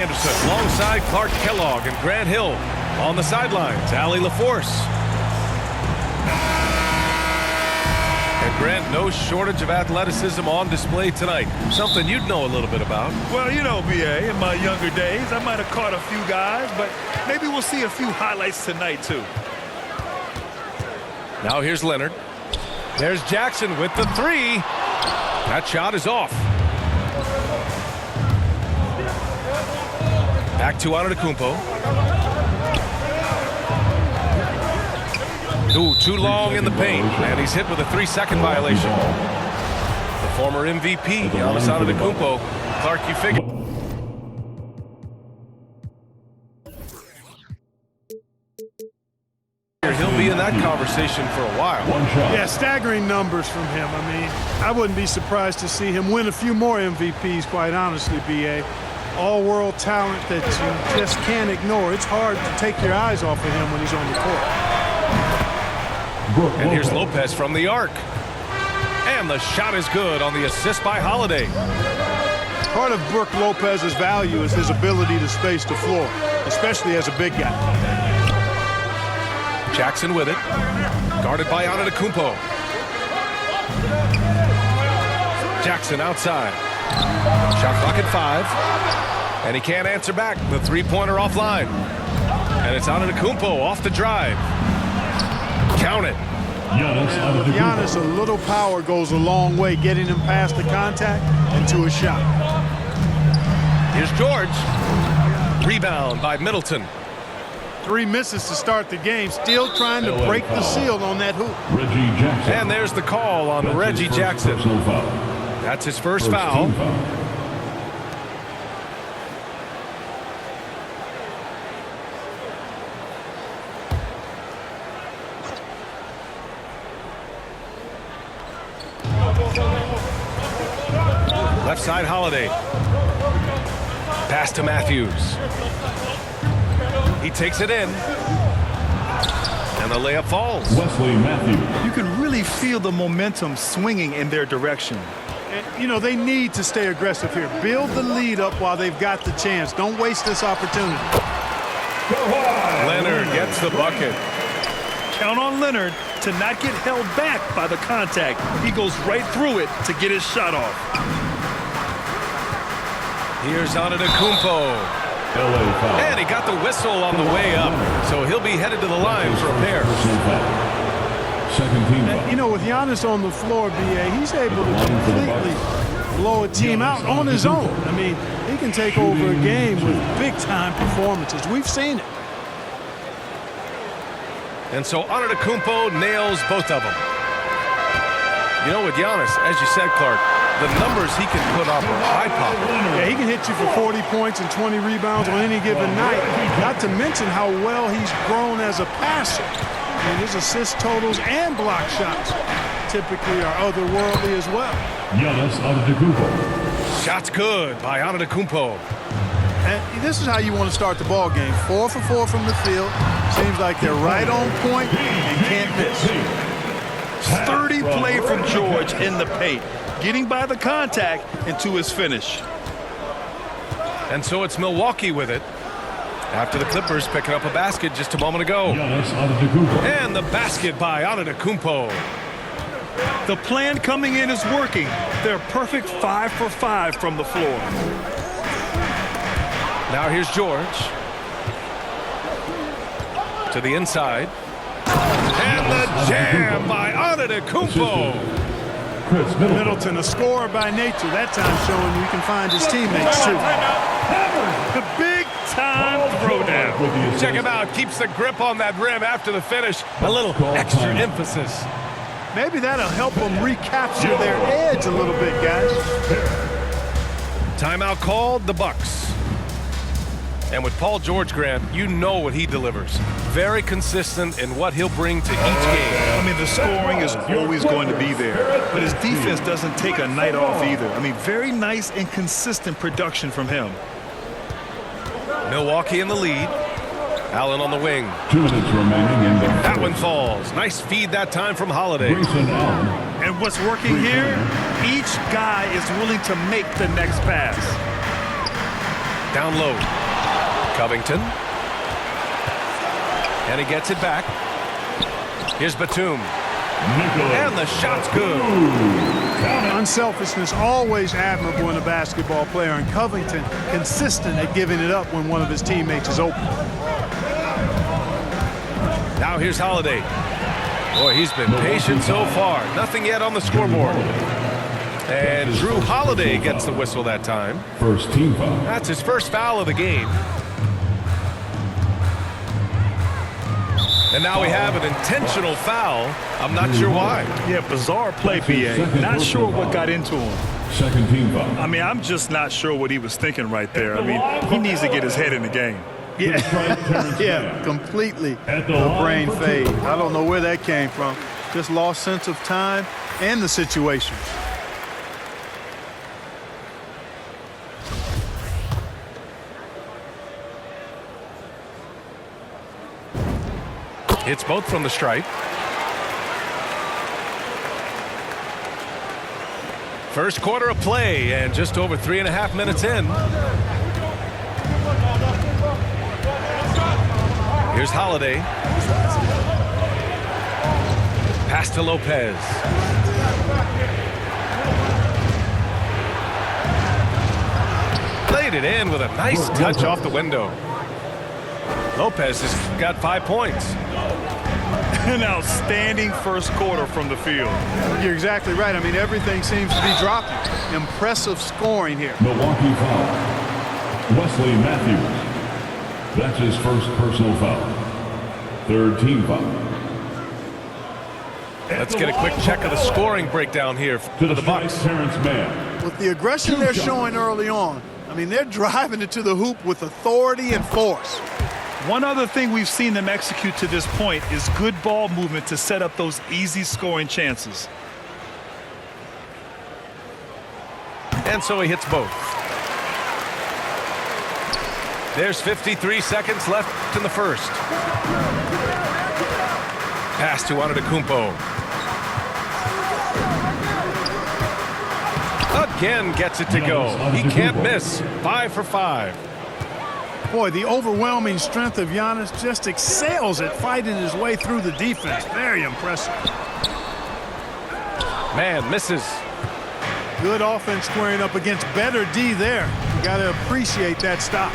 Anderson alongside Clark Kellogg and Grant Hill. On the sidelines, Allie LaForce. And Grant, no shortage of athleticism on display tonight. Something you'd know a little bit about. Well, you know, B.A., in my younger days, I might have caught a few guys, but maybe we'll see a few highlights tonight, too. Now here's Leonard. There's Jackson with the three. That shot is off. Back to Antetokounmpo. Ooh, too long in the paint, and he's hit with a 3-second violation. The former MVP, Giannis Antetokounmpo. Clark, you figure. He'll be in that conversation for a while. Yeah, staggering numbers from him. I mean, I wouldn't be surprised to see him win a few more MVPs, quite honestly, B.A. All-world talent that you just can't ignore. It's hard to take your eyes off of him when he's on the court. And here's Lopez from the arc. And the shot is good on the assist by Holiday. Part of Brook Lopez's value is his ability to space the floor, especially as a big guy. Jackson with it. Guarded by Antetokounmpo. Jackson outside. Shot clock at 5. And he can't answer back. The three-pointer offline. And it's Antetokounmpo off the drive. Count it. And with Giannis, a little power goes a long way, getting him past the contact and to a shot. Here's George. Rebound by Middleton. 3 misses to start the game, still trying to break the seal on that hoop. And there's the call on Reggie Jackson. That's his first foul. Left side, Holiday. Pass to Matthews. He takes it in. And the layup falls. Wesley Matthews. You can really feel the momentum swinging in their direction. And, you know, they need to stay aggressive here. Build the lead up while they've got the chance. Don't waste this opportunity. Leonard gets the bucket. Count on Leonard to not get held back by the contact. He goes right through it to get his shot off. Here's Antetokounmpo. And he got the whistle on the way up, so he'll be headed to the line for a pair. Second team. And, you know, with Giannis on the floor, B.A., he's able to completely blow a team out on his own. I mean, he can take over a game with big-time performances. We've seen it. And so Antetokounmpo nails both of them. You know, with Giannis, as you said, Clark, the numbers he can put up are high-powered. Yeah, he can hit you for 40 points and 20 rebounds on any given night. Not to mention how well he's grown as a passer. I mean, his assist totals and block shots typically are otherworldly as well. Giannis Antetokounmpo. Shots good by Antetokounmpo. And this is how you want to start the ball game. 4 for 4 from the field. Seems like they're right on point and can't miss. Sturdy play from George in the paint, getting by the contact and to his finish. And so it's Milwaukee with it. After the Clippers picking up a basket just a moment ago. And the basket by Antetokounmpo. The plan coming in is working. They're perfect 5 for 5 from the floor. Now here's George. To the inside. And the jam by Antetokounmpo. Middleton, a scorer by nature. That time showing you can find his teammates, too. The big-time throwdown. Check him out. Keeps the grip on that rim after the finish. A little extra emphasis. Maybe that'll help them recapture their edge a little bit, guys. Timeout called, the Bucks. And with Paul George, Grant, you know what he delivers. Very consistent in what he'll bring to each game. I mean, the scoring is always going to be there, but his defense doesn't take a night off either. I mean, very nice and consistent production from him. Milwaukee in the lead. Allen on the wing. 2 minutes remaining in the That one falls. Nice feed that time from Holiday. And what's working here, each guy is willing to make the next pass. Down low. Covington. And he gets it back. Here's Batum. And the shot's good. Unselfishness always admirable in a basketball player, and Covington consistent at giving it up when one of his teammates is open. Now here's Holiday. Boy, he's been patient so far. Nothing yet on the scoreboard. And Drew Holiday gets the whistle that time. First team foul. That's his first foul of the game. And now we have an intentional foul. I'm not sure why. Yeah, bizarre play, B.A. Not sure what got into him. Second team foul. I mean, I'm just not sure what he was thinking right there. I mean, he needs to get his head in the game. Yeah, completely a brain fade. I don't know where that came from. Just lost sense of time and the situation. Hits both from the stripe. First quarter of play and just over 3.5 minutes in. Here's Holiday. Pass to Lopez. Laid it in with a nice touch off the window. Lopez has got 5 points. An outstanding first quarter from the field. You're exactly right. I mean, everything seems to be dropping. Impressive scoring here. Milwaukee foul. Wesley Matthews. That's his first personal foul. Third team foul. Let's get a quick check of the scoring breakdown here for the Bucks. Terrence Mann. With the aggression they're showing early on, I mean, they're driving it to the hoop with authority and force. One other thing we've seen them execute to this point is good ball movement to set up those easy scoring chances. And so he hits both. There's 53 seconds left in the first. Pass to Antetokounmpo. Again gets it to go. He can't miss. 5 for 5. Boy, the overwhelming strength of Giannis just excels at fighting his way through the defense. Very impressive. Man misses. Good offense squaring up against better D there. You got to appreciate that stop.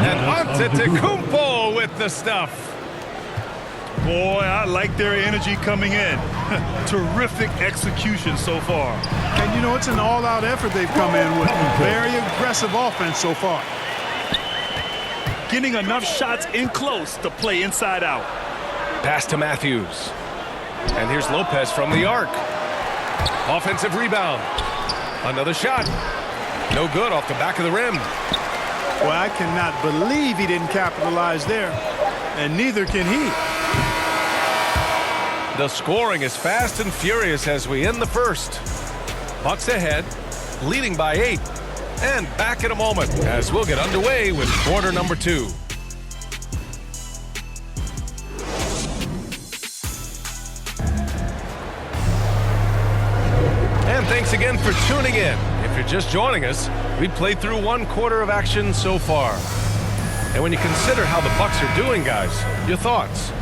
And Antetokounmpo with the stuff. Boy, I like their energy coming in. Terrific execution so far. And you know, it's an all-out effort they've come in with. Very aggressive offense so far. Getting enough shots in close to play inside out. Pass to Matthews. And here's Lopez from the arc. Offensive rebound. Another shot. No good off the back of the rim. Well, I cannot believe he didn't capitalize there. And neither can he. The scoring is fast and furious as we end the first. Bucks ahead, leading by 8. And back in a moment as we'll get underway with quarter number 2. And thanks again for tuning in. If you're just joining us, we've played through 1 quarter of action so far. And when you consider how the Bucks are doing, guys, your thoughts?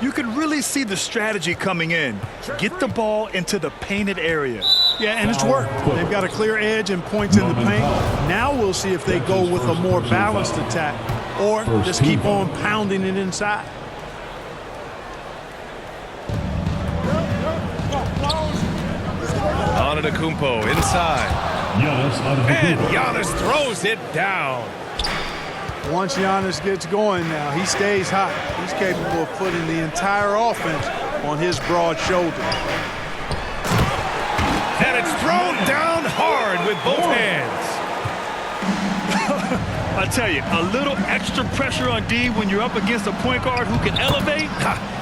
You can really see the strategy coming in. Get the ball into the painted area. Yeah, and it's worked. They've got a clear edge and points in the paint. Now we'll see if they go with a more balanced attack or just keep on pounding it inside. Antetokounmpo inside. And Giannis throws it down. Once Giannis gets going now, he stays hot. He's capable of putting the entire offense on his broad shoulder. And it's thrown down hard with both hands. I tell you, a little extra pressure on D when you're up against a point guard who can elevate.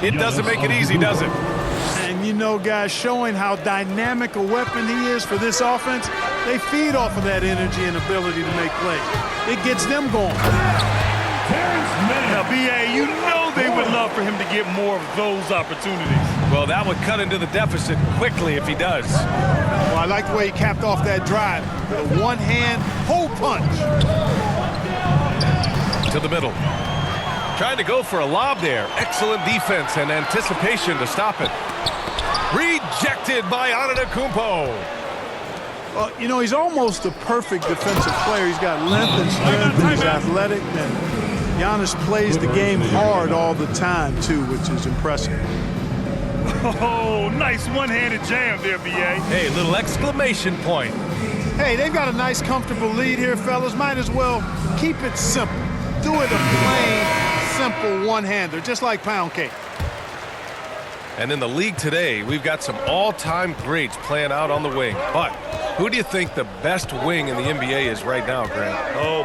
It doesn't make it easy, does it? And you know, guys, showing how dynamic a weapon he is for this offense, they feed off of that energy and ability to make plays. It gets them going. Now, B.A., you know they would love for him to get more of those opportunities. Well, that would cut into the deficit quickly if he does. Well, I like the way he capped off that drive. The one-hand hole punch. To the middle. Trying to go for a lob there. Excellent defense and anticipation to stop it. Rejected by Antetokounmpo. Well, you know, he's almost the perfect defensive player. He's got length and strength, and he's athletic, and Giannis plays the game hard all the time, too, which is impressive. Oh, nice one-handed jam there, B.A. Hey, little exclamation point. Hey, they've got a nice, comfortable lead here, fellas. Might as well keep it simple. Do it a plain, simple one-hander, just like pound cake. And in the league today, we've got some all-time greats playing out on the wing. But who do you think the best wing in the NBA is right now, Grant? Oh,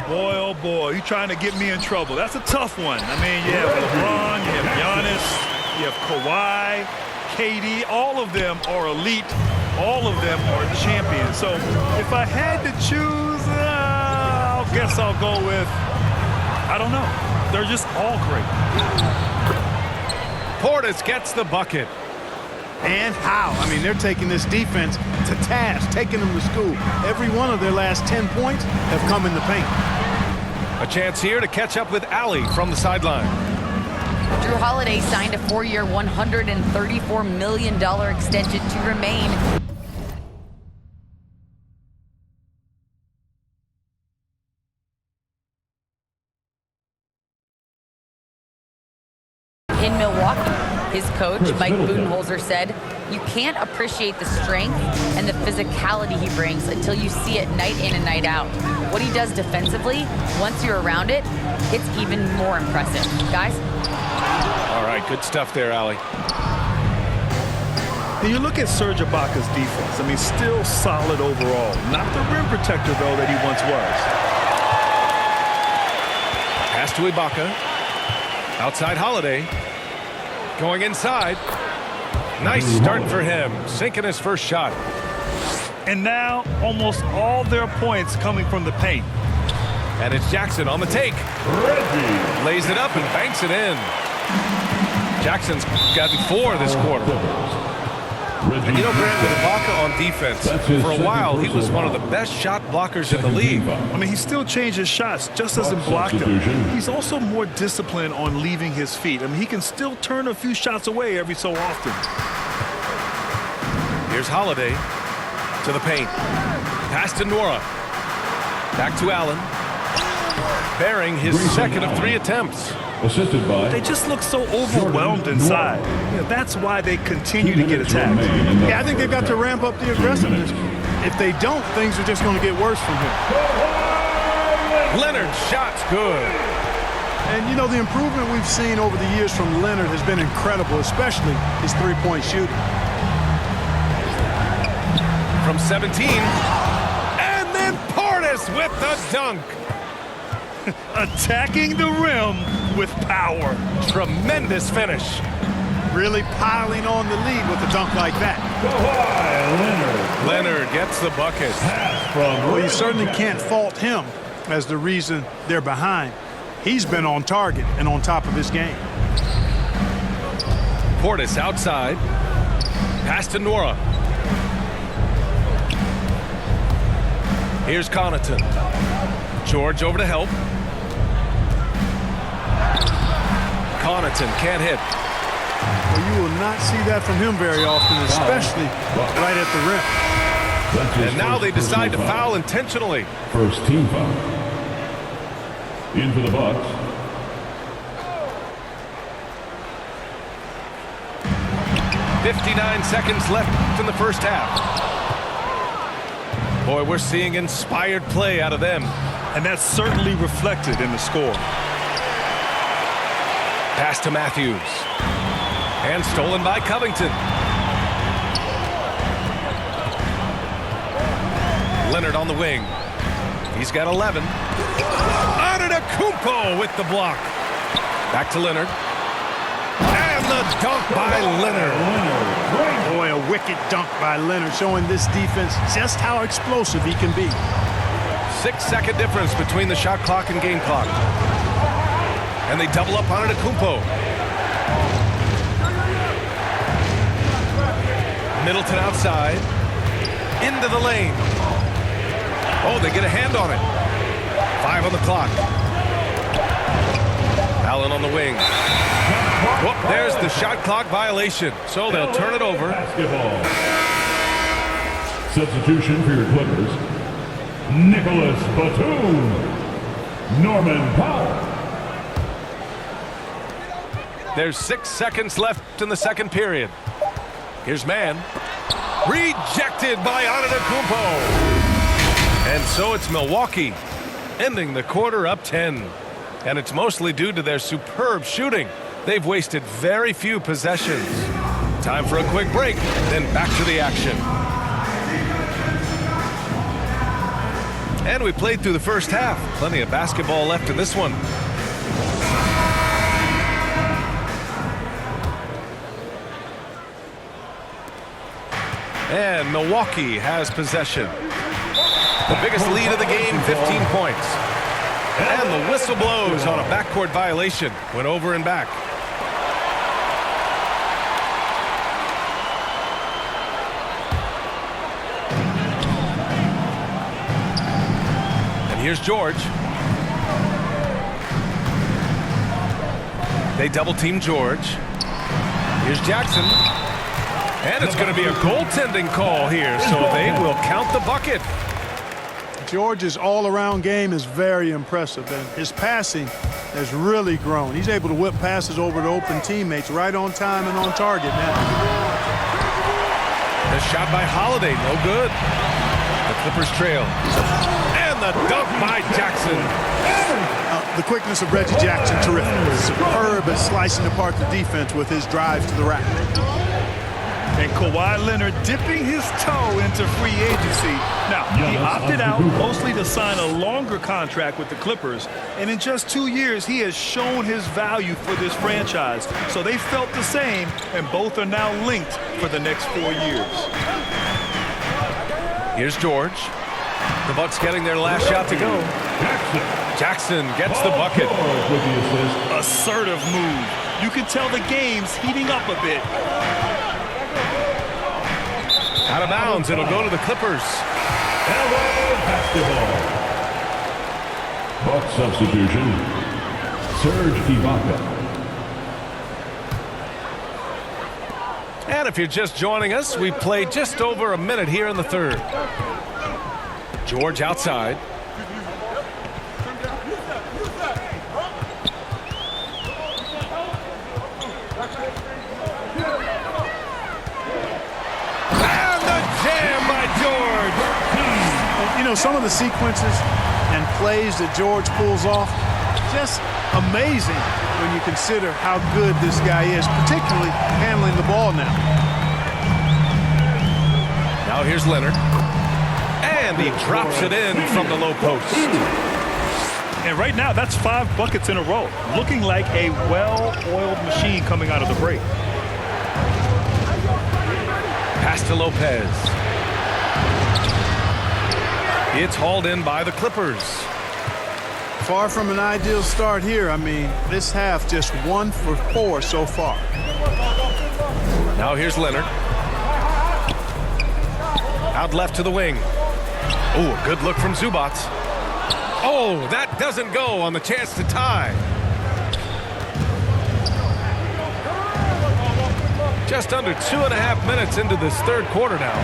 boy, you're trying to get me in trouble. That's a tough one. I mean, you have LeBron, you have Giannis, you have Kawhi, KD. All of them are elite. All of them are champions. So if I had to choose, I guess I'll go with, I don't know. They're just all great. Portis gets the bucket. And how? I mean, they're taking this defense to task, taking them to school. Every one of their last 10 points have come in the paint. A chance here to catch up with Allie from the sideline. Drew Holiday signed a 4-year, $134 million extension to remain in Milwaukee. His coach, Mike Budenholzer, said, "You can't appreciate the strength and the physicality he brings until you see it night in and night out. What he does defensively, once you're around it, it's even more impressive." Guys? All right, good stuff there, Allie. And you look at Serge Ibaka's defense. I mean, still solid overall. Not the rim protector, though, that he once was. Pass to Ibaka. Outside Holiday. Going inside. Nice start for him. Sinking his first shot. And now almost all their points coming from the paint. And it's Jackson on the take. Lays it up and banks it in. Jackson's gotten 4 this quarter. And you know, Grant, with Ibaka on defense, for a while he was one of the best shot blockers in the league. I mean, he still changes shots, just doesn't block them. He's also more disciplined on leaving his feet. I mean, he can still turn a few shots away every so often. Here's Holiday to the paint. Pass to Nora. Back to Allen. Bearing his second of 3 attempts. Assisted by. They just look so overwhelmed inside. Yeah, that's why they continue to get attacked. Yeah, I think they've got to ramp up the aggressiveness. If they don't, things are just going to get worse from here. Leonard's shot's good. And, you know, the improvement we've seen over the years from Leonard has been incredible, especially his three-point shooting. From 17. And then Portis with the dunk. Attacking the rim with power. Tremendous finish. Really piling on the lead with a dunk like that. Leonard gets the bucket. Well, you certainly can't fault him as the reason they're behind. He's been on target and on top of his game. Portis outside. Pass to Nora. Here's Connaughton. George over to help. Connaughton can't hit. Well, you will not see that from him very often, especially right at the rim. And now they decide to foul intentionally. First team foul. In for the Bucks. .59 seconds left in the first half. Boy, we're seeing inspired play out of them. And that's certainly reflected in the score. Pass to Matthews. And stolen by Covington. Leonard on the wing. He's got 11. Antetokounmpo with the block. Back to Leonard. And the dunk by Leonard. Boy, a wicked dunk by Leonard, showing this defense just how explosive he can be. 6-second difference between the shot clock and game clock. And they double up on Antetokounmpo. Middleton outside. Into the lane. Oh, they get a hand on it. 5 on the clock. Ballin on the wing. Whoop, there's the shot clock violation. So they'll turn it over. Basketball. Substitution for your Clippers. Nicholas Batum. Norman Powell. There's 6 seconds left in the second period. Here's man. Rejected by Antetokounmpo. And so it's Milwaukee ending the quarter up 10. And it's mostly due to their superb shooting. They've wasted very few possessions. Time for a quick break, then back to the action. And we played through the first half. Plenty of basketball left in this one. And Milwaukee has possession. The biggest lead of the game, 15 points. And the whistle blows on a backcourt violation. Went over and back. And here's George. They double team George. Here's Jackson. And it's going to be a goaltending call here, so they will count the bucket. George's all-around game is very impressive, and his passing has really grown. He's able to whip passes over to open teammates right on time and on target now. The shot by Holiday, no good. The Clippers trail. And the dunk by Jackson. The quickness of Reggie Jackson, terrific. Superb at slicing apart the defense with his drive to the rack. And Kawhi Leonard dipping his toe into free agency. Now, he opted out mostly to sign a longer contract with the Clippers. And in just 2 years, he has shown his value for this franchise. So they felt the same, and both are now linked for the next 4 years. Here's George. The Bucks getting their last shot to go. Jackson gets the bucket. Assertive move. You can tell the game's heating up a bit. Out of bounds, it'll go to the Clippers. Basketball. Buck substitution. Serge Ibaka. And if you're just joining us, we played just over a minute here in the third. George outside. You know, some of the sequences and plays that George pulls off, just amazing when you consider how good this guy is, particularly handling the ball now. Now here's Leonard. And he drops it in from the low post. And right now, that's 5 buckets in a row. Looking like a well-oiled machine coming out of the break. Pass to Lopez. It's hauled in by the Clippers. Far from an ideal start here. I mean, this half just 1 for 4 so far. Now here's Leonard. Out left to the wing. Oh, a good look from Zubac. Oh, that doesn't go on the chance to tie. Just under 2.5 minutes into this third quarter now.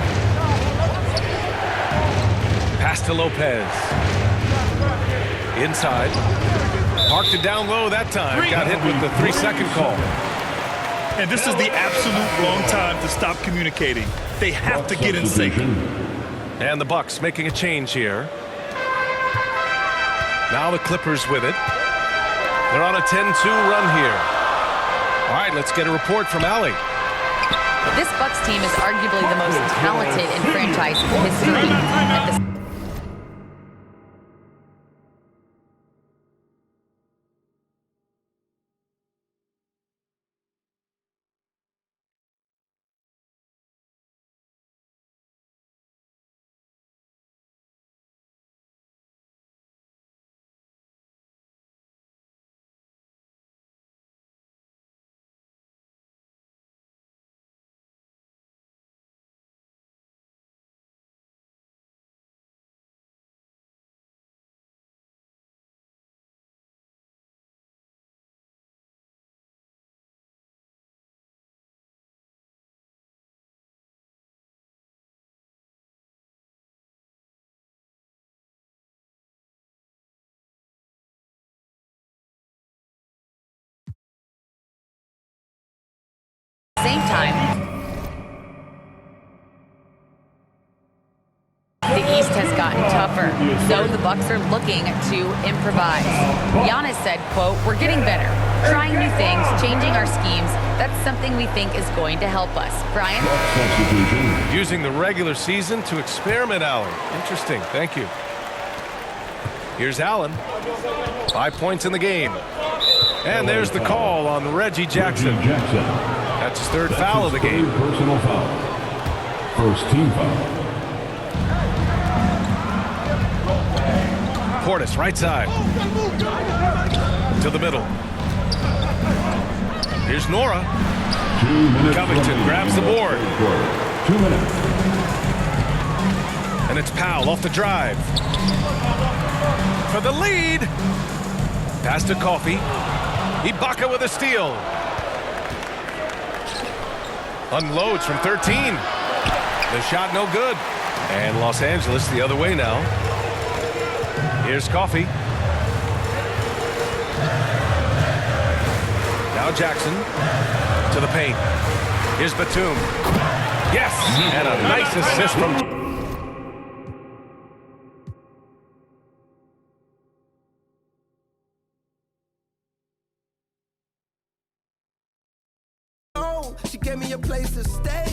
Pass to Lopez. Inside. Parked it down low that time. Got hit with the 3-second call. And this is the absolute wrong time to stop communicating. They have to get in sync. And the Bucks making a change here. Now the Clippers with it. They're on a 10-2 run here. All right, let's get a report from Allie. This Bucks team is arguably the most talented in franchise history. At the Same time, the East has gotten tougher, so the Bucks are looking to improvise. Giannis said, quote, "We're getting better, trying new things, changing our schemes. That's something we think is going to help us." Brian? Using the regular season to experiment, Allen. Interesting. Thank you. Here's Allen. 5 points in the game. And there's the call on Reggie Jackson. That's his third foul of the game. Personal foul. First team foul. Portis, right side. To the middle. Here's Nora. 2 minutes. Covington grabs the board. 2 minutes. And it's Powell off the drive. For the lead. Pass to Coffey. Ibaka with a steal. Unloads from 13. The shot no good. And Los Angeles the other way now. Here's Coffey. Now Jackson to the paint. Here's Batum. Yes, and a nice assist from... She gave me a place to stay.